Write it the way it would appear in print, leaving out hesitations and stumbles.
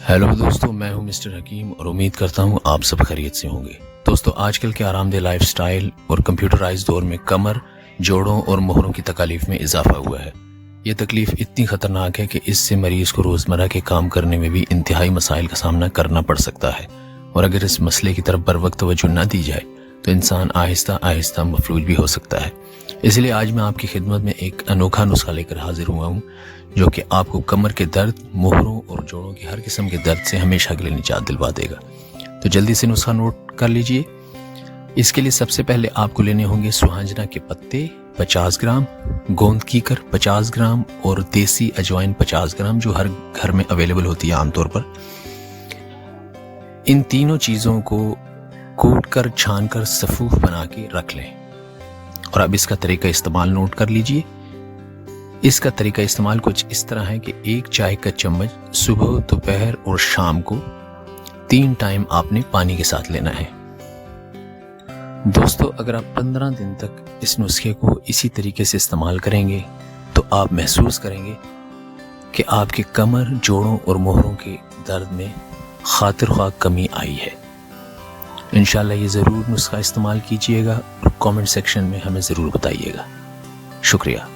Hello दोस्तों, मैं हूं मिस्टर हकीम और उम्मीद करता हूं आप सब खैरियत से होंगे। दोस्तों, आजकल के आरामदेह लाइफस्टाइल और कंप्यूटराइज्ड दौर में कमर, जोड़ों और मोहरों की तकलीफ में इजाफा हुआ है। ये तकलीफ इतनी खतरनाक है कि इससे मरीज को रोज़मर्रा के काम करने में भी इंतहाई मसाइल का सामना करना पड़ सकता है, और अगर इस मसले की तरफ बर वक्त तवज्जो न दी जाए तो इंसान आहिस्ता आहिस्ता मफलूज भी हो सकता है। इसलिए आज मैं आपकी खिदमत में एक अनोखा नुस्खा लेकर हाजिर हुआ हूँ जो कि आपको कमर के दर्द, मोहरों और जोड़ों की हर किस्म के दर्द से हमेशा के लिए निजात दिलवा देगा। तो जल्दी से नुस्खा नोट कर लीजिए। इसके लिए सबसे पहले आपको लेने होंगे सुहांजना के पत्ते 50 ग्राम, गोंद कीकर 50 ग्राम और देसी अजवाइन 50 ग्राम जो हर घर में अवेलेबल होती है आमतौर पर। इन तीनों चीज़ों को कूट कर छान कर सफूफ बना के रख लें। और अब इसका तरीका इस्तेमाल नोट कर लीजिए। इसका तरीका इस्तेमाल कुछ इस तरह है कि 1 चाय का चम्मच सुबह, दोपहर और शाम को 3 टाइम आपने पानी के साथ लेना है। दोस्तों, अगर आप 15 दिन तक इस नुस्खे को इसी तरीके से इस्तेमाल करेंगे तो आप महसूस करेंगे कि आपके कमर, जोड़ों और मोहरों के दर्द में खातिर ख्वाह कमी आई है। इंशाल्लाह ये ज़रूर नुस्खा इस्तेमाल कीजिएगा और कमेंट सेक्शन में हमें ज़रूर बताइएगा। शुक्रिया।